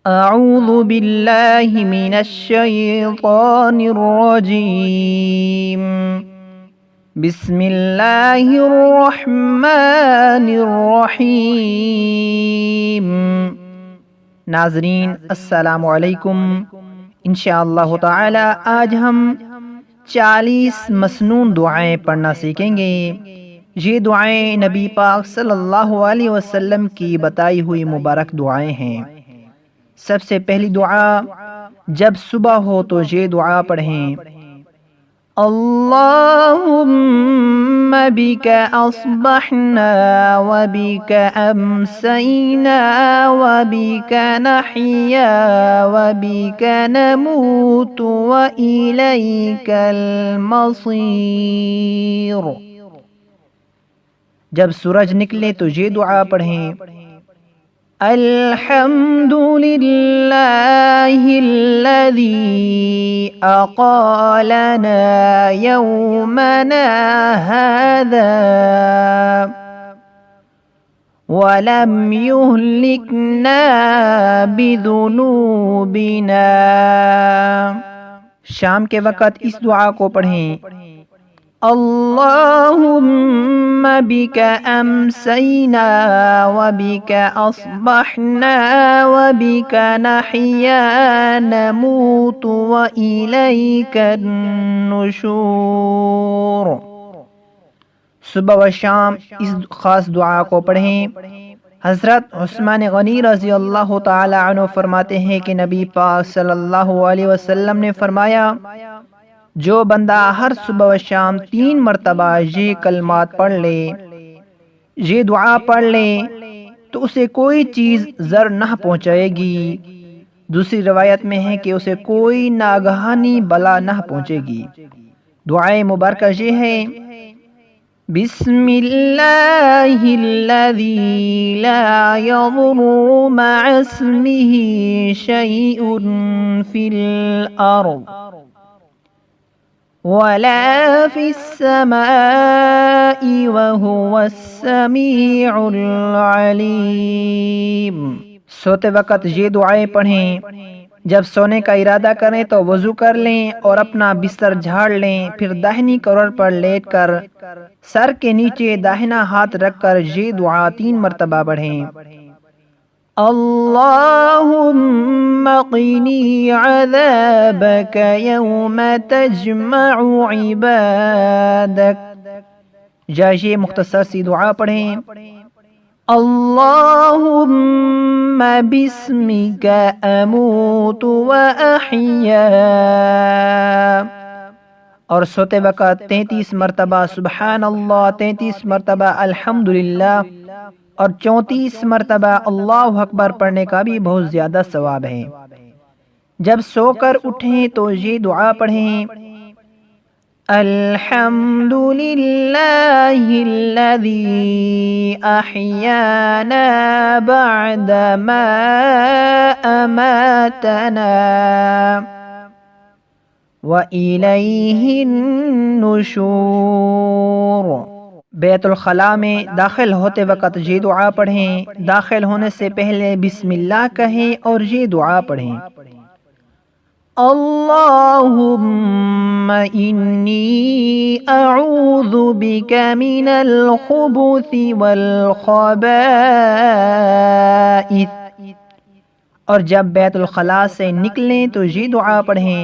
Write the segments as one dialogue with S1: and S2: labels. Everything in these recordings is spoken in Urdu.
S1: اعوذ باللہ من الشیطان الرجیم بسم اللہ الرحمن الرحیم۔ ناظرین السلام علیکم۔ انشاءاللہ تعالی آج ہم 40 مسنون دعائیں پڑھنا سیکھیں گے۔ یہ دعائیں نبی پاک صلی اللہ علیہ وسلم کی بتائی ہوئی مبارک دعائیں ہیں۔ سب سے پہلی دعا جب صبح ہو تو یہ دعا پڑھیں: اللہم بک اصبحنا وبک امسینا وبک نحیا وبک نموت والیک المصیر۔ جب سورج نکلے تو یہ دعا پڑھیں: الحمد للہ الذی اقالنا یومنا هذا ولم یہلکنا بذنوبنا۔ شام کے وقت اس دعا کو پڑھیں: اللہم بک امسینا وبک اصبحنا وبک نحیا نموت والیک النشور۔ صبح و شام اس خاص دعا کو پڑھیں۔ حضرت عثمان غنی رضی اللہ تعالی عنہ فرماتے ہیں کہ نبی پاک صلی اللہ علیہ وسلم نے فرمایا، جو بندہ ہر صبح و شام 3 مرتبہ یہ کلمات پڑھ لے، یہ دعا پڑھ لے، تو اسے کوئی چیز ضر نہ پہنچائے گی۔ دوسری روایت میں ہے کہ اسے کوئی ناگہانی بلا نہ پہنچے گی۔ دعائے مبارکہ یہ ہے: بسم اللہ الذی لا یضر مع اسمہ شیء فی الارض ولا فی السماء وهو السمیع العلیم۔ سوتے وقت یہ دعائیں پڑھیں۔ جب سونے کا ارادہ کریں تو وضو کر لیں اور اپنا بستر جھاڑ لیں، پھر داہنی کروٹ پر لیٹ کر سر کے نیچے داہنا ہاتھ رکھ کر یہ دعا 3 مرتبہ پڑھیں: اللہم قنی عذابک یوم تجمع عبادک۔ یا یہ مختصر سی دعا پڑھیں: اللہم بسمک اموت واحیا۔ اور سوتے وقت 33 مرتبہ سبحان اللہ، 33 مرتبہ الحمدللہ اور 34 مرتبہ اللہ اکبر پڑھنے کا بھی بہت زیادہ ثواب ہے۔ جب سو کر اٹھیں تو یہ دعا پڑھیں: الحمد للہ الذی احیانا بعد ما اماتنا وإلیہ النشور۔ بیت الخلاء میں داخل ہوتے وقت یہ دعا پڑھیں۔ داخل ہونے سے پہلے بسم اللہ کہیں اور یہ دعا پڑھیں: اللہم انی اعوذ بک من الخبث والخبائث۔ اور جب بیت الخلاء سے نکلیں تو یہ دعا پڑھیں: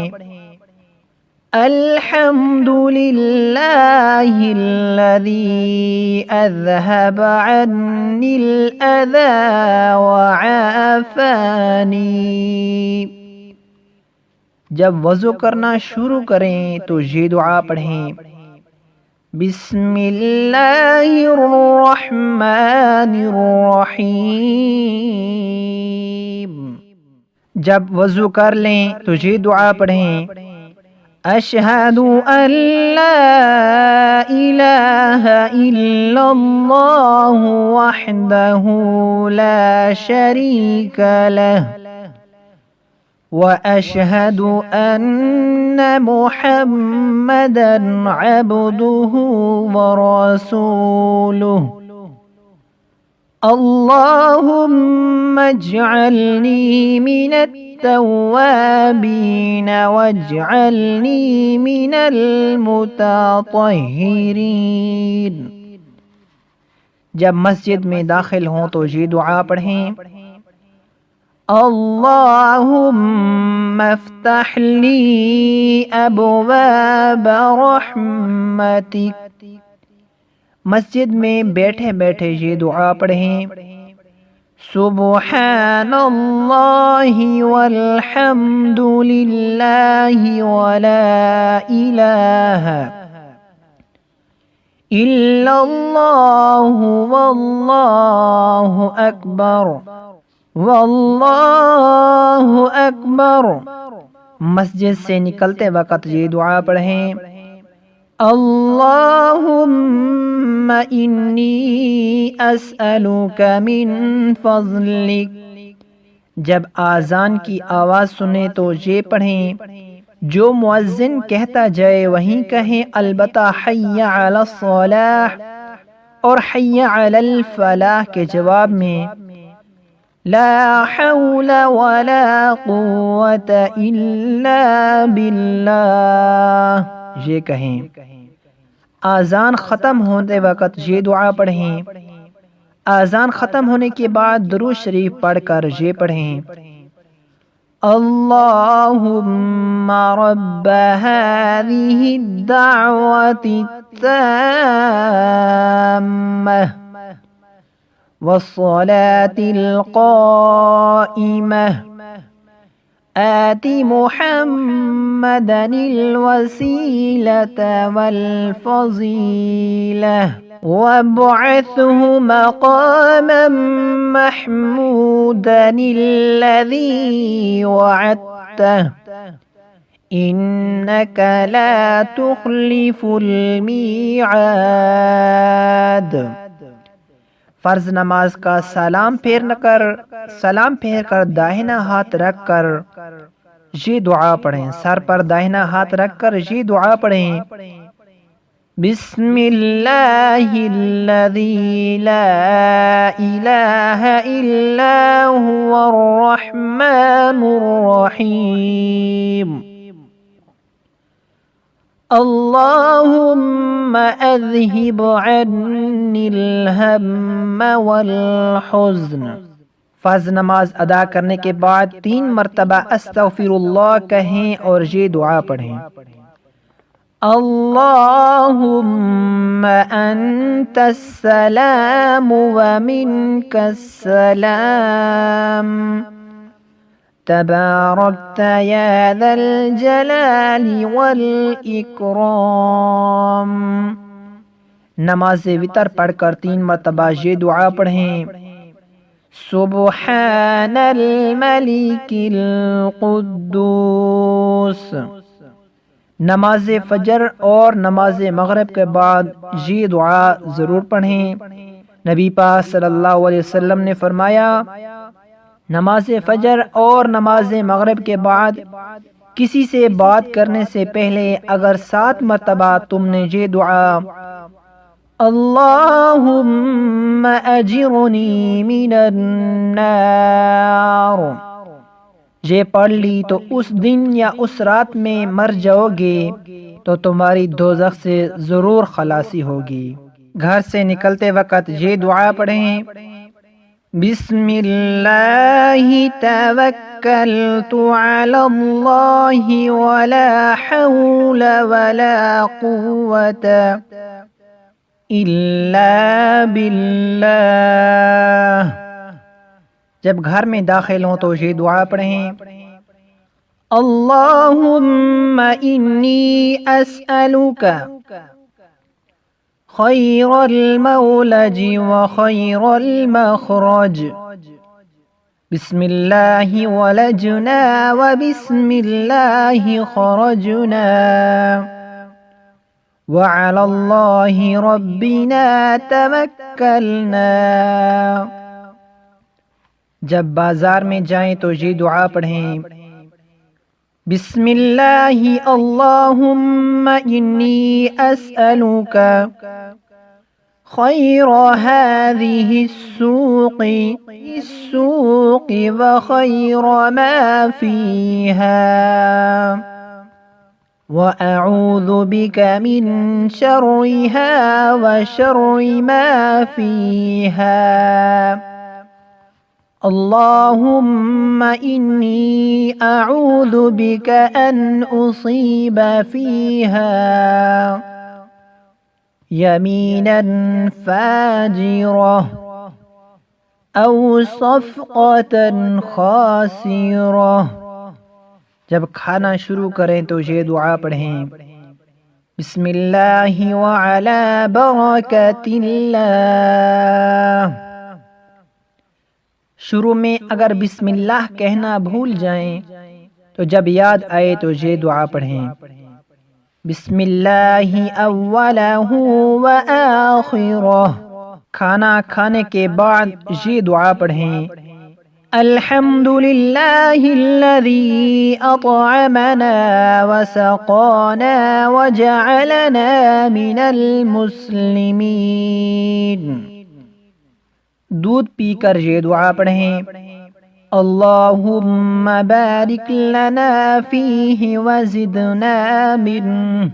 S1: الحمد للہ الذی اذہب عنی الاذی وعافانی۔ جب وضو کرنا شروع کریں تو یہ دعا پڑھیں: بسم اللہ الرحمن الرحیم۔ جب وضو کر لیں تو یہ دعا پڑھیں: اشہد ان لا الہ الا اللہ وحدہ لا شریک لہ واشہد ان محمدا عبدہ ورسولہ۔ اللہم اجعلنی من التوابین واجعلنی من المتطہرین۔ جب مسجد میں داخل ہوں تو یہ دعا پڑھیں، اللہم افتح لی ابواب رحمتک۔ مسجد میں بیٹھے بیٹھے یہ دعا پڑھیں، سبحان اللہ والحمد للہ ولا الہ الا اللہ واللہ اکبر واللہ اکبر۔ مسجد سے نکلتے وقت یہ دعا پڑھیں، اللہم انی اسألک من فضلک۔ جب آذان کی آواز سنیں تو یہ پڑھیں، جو مؤذن کہتا جائے وہیں کہیں، البتہ حی علی الصلاح اور حی علی الفلاح کے جواب میں لا حول ولا قوة الا باللہ یہ کہیں۔ آذان ختم ہونے وقت یہ دعا پڑھیں، آذان ختم ہونے کے بعد درود شریف پڑھ کر یہ پڑھیں، اللہم رب هذه الدعوة التامة والصلاة القائمة آت محمدا الوسيلة والفضيلة وابعثه مقاما محمودا الذي وعدته إنك لا تخلف الميعاد۔ فرض نماز کا سلام پھیر کر داہنا ہاتھ رکھ کر یہ دعا پڑھیں، سر پر داہنا ہاتھ رکھ کر یہ دعا پڑھیں، بسم اللہ الذی لا الہ الا هو الرحمن الرحیم، اللہم اذہب عنی الہم والحزن۔ فرض نماز ادا کرنے کے بعد 3 مرتبہ استغفر اللہ کہیں اور یہ دعا پڑھیں، اللہم انت السلام ومنک السلام تبارکت یا ذا الجلال والاکرام۔ نماز وتر پڑھ کر 3 مرتبہ یہ دعا پڑھیں، سبحان الملک القدوس۔ نماز فجر اور نماز مغرب کے بعد یہ دعا ضرور پڑھیں۔ نبی پاک صلی اللہ علیہ وسلم نے فرمایا، نماز فجر اور نماز مغرب کے بعد کسی سے بات کرنے سے پہلے اگر 7 مرتبہ تم نے یہ دعا اللہم اجرنی من النار یہ پڑھ لی تو اس دن یا اس رات میں مر جاؤ گے تو تمہاری دوزخ سے ضرور خلاصی ہوگی۔ گھر سے نکلتے وقت یہ دعا پڑھیں، بسم اللہ توکلت علی اللہ ولا حول ولا قوة الا باللہ۔ جب گھر میں داخل ہوں تو یہ دعا پڑھیں، اللہم انی اسألک خیر المولج وخیر المخرج، بسم اللہ ولجنا وبسم اللہ خرجنا وعلی اللہ ربنا توکلنا۔ جب بازار میں جائیں تو یہ دعا پڑھیں، بسم اللہ اللہم انی اسألک خير هذه السوق وخير ما فيها وأعوذ بك من شرها وشر ما فيها اللهم إني أعوذ بك أن أصيب فيها يمينا فاجرة أو صفقة خاسرة. جب کھانا شروع کریں تو یہ دعا پڑھیں: بسم اللہ وعلی برکت اللہ. شروع میں اگر بسم اللہ کہنا بھول جائیں تو جب یاد آئے تو یہ دعا پڑھیں: بسم اللہ اولہ وآخرہ. کھانا کھانے کے بعد یہ دعا پڑھیں: الحمد للہ الذی اطعمنا وسقانا وجعلنا من المسلمین. دودھ پی کر یہ دعا پڑھیں: اللہم بارک لنا فیہ وزدنا منہ.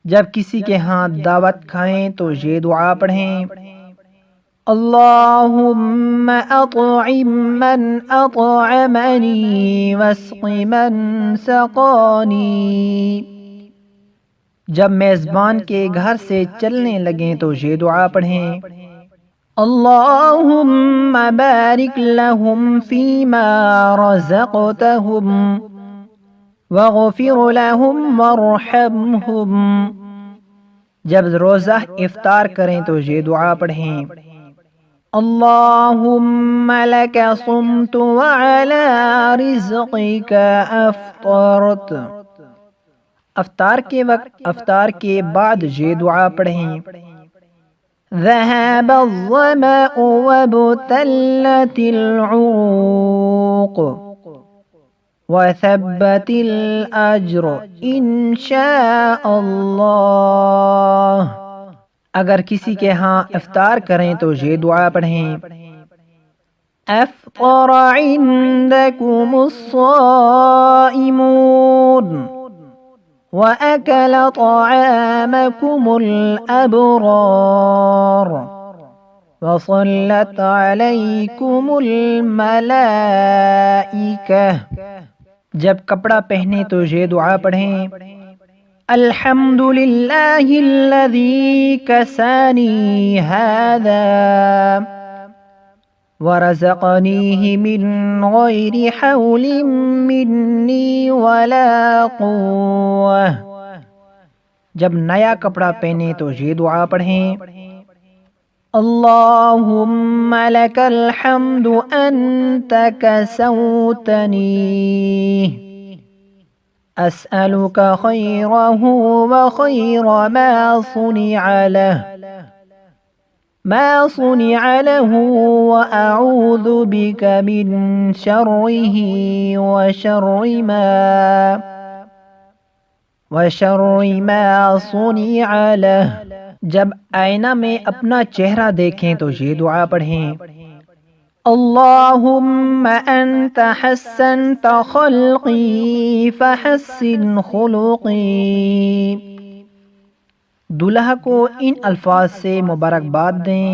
S1: جب کسی کے ہاں دعوت کھائیں تو یہ دعا پڑھیں: اللہم اطعم من اطعمنی واسق من سقانی. جب میزبان کے گھر سے چلنے لگیں تو یہ دعا پڑھیں: اللہم بارک لہم فیما رزقتہم واغفر لہم وارحمہم. جب روزہ افطار کریں تو یہ دعا پڑھیں: اللہم لک صمت وعلی رزقک افطرت. افطار کے وقت افطار کے بعد یہ دعا پڑھیں: ذهب الظمأ وابتلت العروق وثبت الأجر إن شاء اللہ. اگر کسی کے ہاں افطار کریں تو یہ دعا پڑھیں: افطر عندكم الصائمون وأكل طعامكم الأبرار وصلت عليكم الملائكة. جب کپڑا پہنے تو یہ دعا پڑھیں: الحمد للہ الذی کسانی هذا ورزقنیہ من غیر حول منی ولا قوة. جب نیا کپڑا پہنے تو یہ دعا پڑھیں: اللہم لک الحمد انت کسوتنی اسألک خیرہ وخیر ما صنع له وأعوذ بک من شرہ وشر ما صنع له. جب آئینہ میں اپنا چہرہ دیکھیں تو یہ دعا پڑھیں: اللہم انت حسنت خلقی فحسن خلقی. دلہا کو ان الفاظ سے مبارکباد دیں: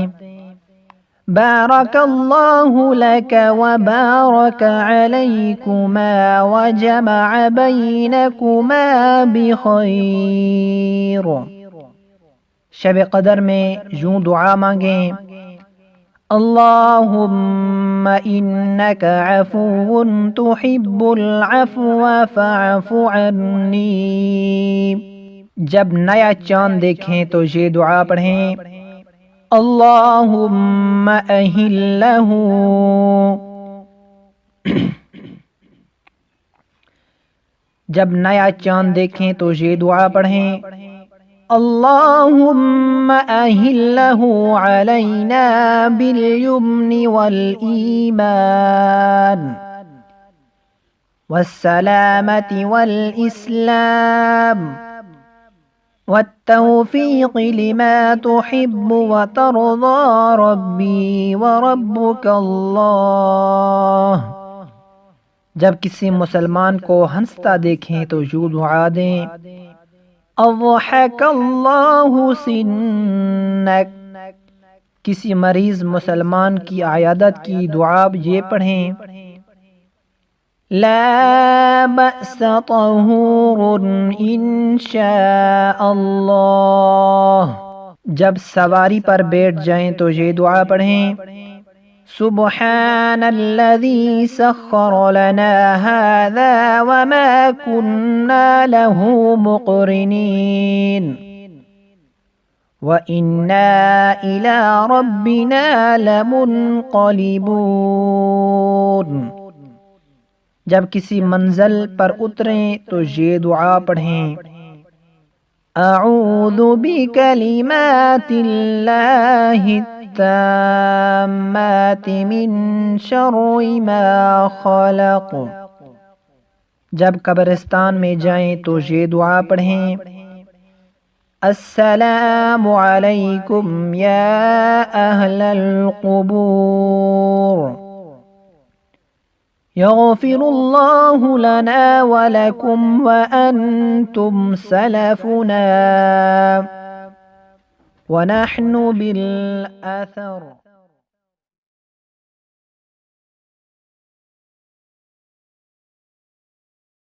S1: بارک اللہ لک وبارک علیکما وجمع بینکما بخیر. شب قدر میں یوں دعا مانگیں: اللہم انک عفو تحب العفو فاعف عنی. جب نیا چاند دیکھیں تو یہ دعا پڑھیں: اللہم اہلہ. جب نیا چاند دیکھیں تو یہ دعا پڑھیں: اللہم اہلہ علینا بالیمن والایمان والسلامة والاسلام والتوفيق لما تحب وترضى ربي وربك الله. جب کسی مسلمان کو ہنستا دیکھیں تو یوں دعا دیں اضحک اللہ سنک. کسی مریض مسلمان کی عیادت کی دعا یہ پڑھیں لا بأس طہور ان شاء اللہ. جب سواری پر بیٹھ جائیں تو یہ دعا پڑھیں سبحان الذي سخر لنا هذا وما كنا له مقرنين وإنا إلى ربنا لمنقلبون. جب کسی منزل پر اتریں تو یہ دعا پڑھیں اعوذ بکلمات اللہ التامات من شر ما خلق. جب قبرستان میں جائیں تو یہ دعا پڑھیں السلام علیکم یا اہل القبور یغفر اللہ لنا ولکم وانتم سلفنا ونحن بالأثر.